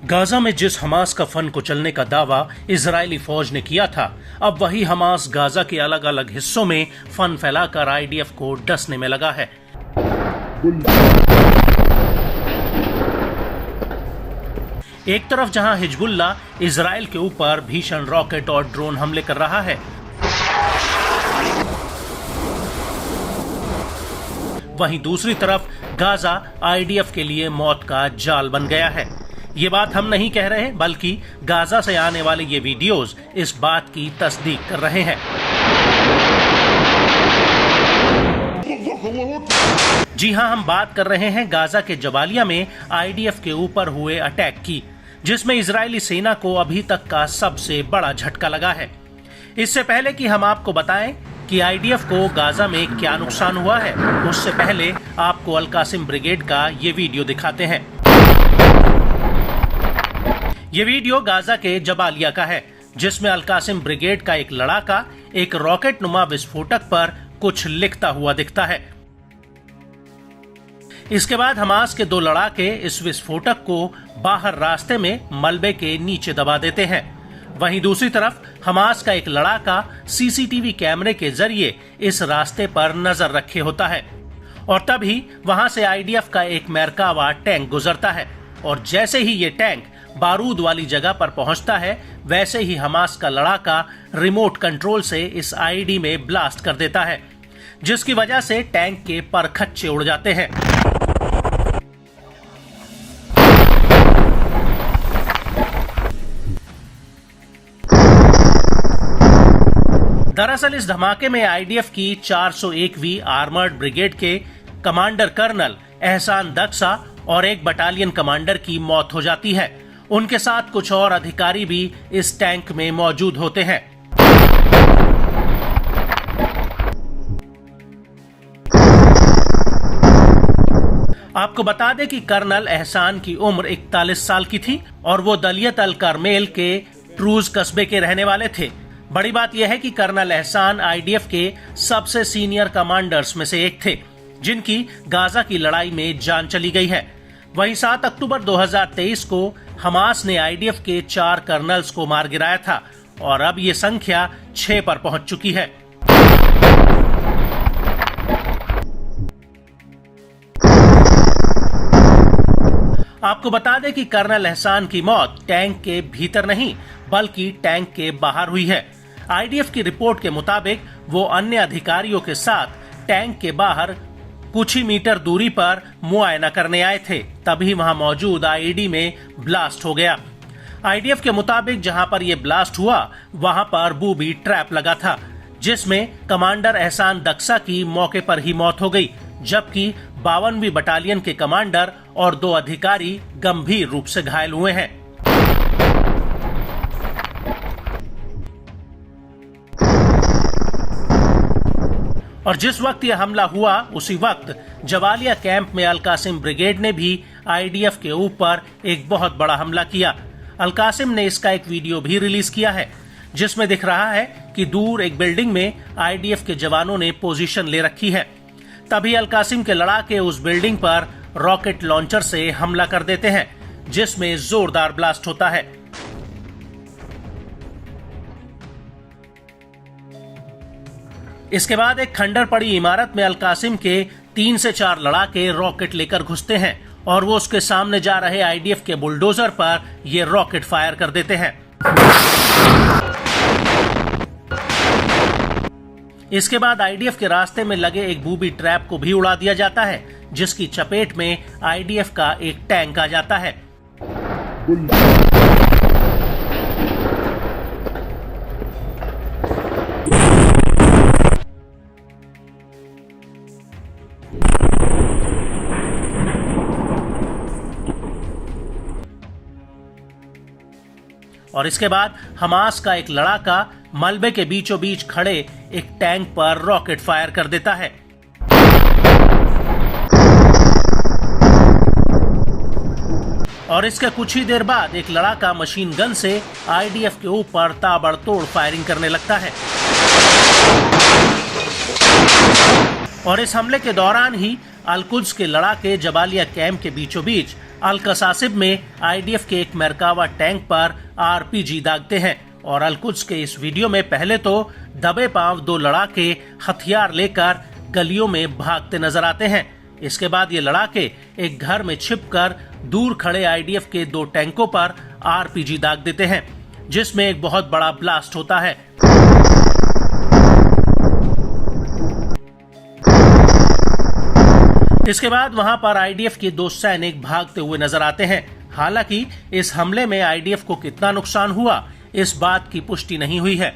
Gaza में जिस Hamas का फन कुचलने का दावा इजरायली फौज ने किया था, अब वही हमास गाजा के अलग अलग हिस्सों में फन फैलाकर आईडीएफ को डसने में लगा है। एक तरफ जहां हिजबुल्ला इजरायल के ऊपर भीषण रॉकेट और ड्रोन हमले कर रहा है, वहीं दूसरी तरफ गाजा आईडीएफ के लिए मौत का जाल बन गया है। ये बात हम नहीं कह रहे, बल्कि गाजा से आने वाले ये वीडियोस इस बात की तस्दीक कर रहे हैं। जी हां, हम बात कर रहे हैं गाजा के जबालिया में आईडीएफ के ऊपर हुए अटैक की, जिसमें इजरायली सेना को अभी तक का सबसे बड़ा झटका लगा है। इससे पहले कि हम आपको बताएं कि आईडीएफ को गाजा में क्या नुकसान हुआ है, उससे पहले आपको अल कासिम ब्रिगेड का ये वीडियो दिखाते हैं। ये वीडियो गाजा के जबालिया का है, जिसमें अल कासिम ब्रिगेड का एक लड़ाका एक रॉकेट नुमा विस्फोटक पर कुछ लिखता हुआ दिखता है। इसके बाद हमास के दो लड़ाके इस विस्फोटक को बाहर रास्ते में मलबे के नीचे दबा देते हैं। वहीं दूसरी तरफ हमास का एक लड़ाका सीसीटीवी कैमरे के जरिए इस रास्ते पर नजर रखे होता है, और तभी वहां से आईडीएफ का एक मेरकावा टैंक गुजरता है, और जैसे ही ये टैंक बारूद वाली जगह पर पहुंचता है, वैसे ही हमास का लड़ाका रिमोट कंट्रोल से इस आईडी में ब्लास्ट कर देता है, जिसकी वजह से टैंक के परखच्चे उड़ जाते हैं। दरअसल इस धमाके में आईडीएफ की 401वीं आर्मर्ड ब्रिगेड के कमांडर कर्नल एहसान दक्सा और एक बटालियन कमांडर की मौत हो जाती है। उनके साथ कुछ और अधिकारी भी इस टैंक में मौजूद होते हैं। आपको बता दें कि कर्नल एहसान की उम्र 41 साल की थी और वो दलियत अल करमेल के ट्रूज कस्बे के रहने वाले थे। बड़ी बात यह है कि कर्नल एहसान आईडीएफ के सबसे सीनियर कमांडर्स में से एक थे, जिनकी गाजा की लड़ाई में जान चली गई है। वहीं 7 अक्टूबर 2023 को हमास ने आईडीएफ के 4 कर्नल्स को मार गिराया था, और अब ये संख्या 6 पर पहुंच चुकी है। आपको बता दें कि कर्नल एहसान की मौत टैंक के भीतर नहीं, बल्कि टैंक के बाहर हुई है। आईडीएफ की रिपोर्ट के मुताबिक वो अन्य अधिकारियों के साथ टैंक के बाहर कुछ ही मीटर दूरी पर मुआयना करने आए थे, तभी वहां मौजूद आईडी में ब्लास्ट हो गया। आईडीएफ के मुताबिक जहां पर यह ब्लास्ट हुआ, वहां पर बूबी ट्रैप लगा था, जिसमें कमांडर एहसान दक्सा की मौके पर ही मौत हो गई, जबकि 52वीं बटालियन के कमांडर और 2 अधिकारी गंभीर रूप से घायल हुए हैं। और जिस वक्त यह हमला हुआ, उसी वक्त जबालिया कैंप में अल कासिम ब्रिगेड ने भी आईडीएफ के ऊपर एक बहुत बड़ा हमला किया। अल कासिम ने इसका एक वीडियो भी रिलीज किया है, जिसमें दिख रहा है कि दूर एक बिल्डिंग में आईडीएफ के जवानों ने पोजीशन ले रखी है। तभी अल कासिम के लड़ाके उस बिल्डिंग पर रॉकेट लॉन्चर से हमला कर देते हैं, जिसमें जोरदार ब्लास्ट होता है। इसके बाद एक खंडर पड़ी इमारत में अल कासिम के 3 से 4 लड़ाके रॉकेट लेकर घुसते हैं, और वो उसके सामने जा रहे आईडीएफ के बुलडोजर पर ये रॉकेट फायर कर देते हैं। इसके बाद आईडीएफ के रास्ते में लगे एक बूबी ट्रैप को भी उड़ा दिया जाता है, जिसकी चपेट में आईडीएफ का एक टैंक आ जाता है। और इसके बाद हमास का एक लड़ाका मलबे के बीचों बीच खड़े एक टैंक पर रॉकेट फायर कर देता है। और इसके कुछ ही देर बाद एक लड़ाका मशीन गन से आईडीएफ के ऊपर ताबड़तोड़ फायरिंग करने लगता है। और इस हमले के दौरान ही अल-कुद्स के लड़ाके जबालिया कैंप के बीचों बीच अल कसासिब में आईडीएफ के एक मरकावा टैंक पर आरपीजी दागते हैं और अल कुद्स के इस वीडियो में पहले तो दबे पांव 2 लड़ाके हथियार लेकर गलियों में भागते नजर आते हैं। इसके बाद ये लड़ाके एक घर में छिपकर दूर खड़े आईडीएफ के 2 टैंकों पर आरपीजी दाग देते हैं, जिसमें एक बहुत बड़ा ब्लास्ट होता है। इसके बाद वहां पर आईडीएफ के 2 सैनिक भागते हुए नजर आते हैं। हालांकि इस हमले में आईडीएफ को कितना नुकसान हुआ, इस बात की पुष्टि नहीं हुई है।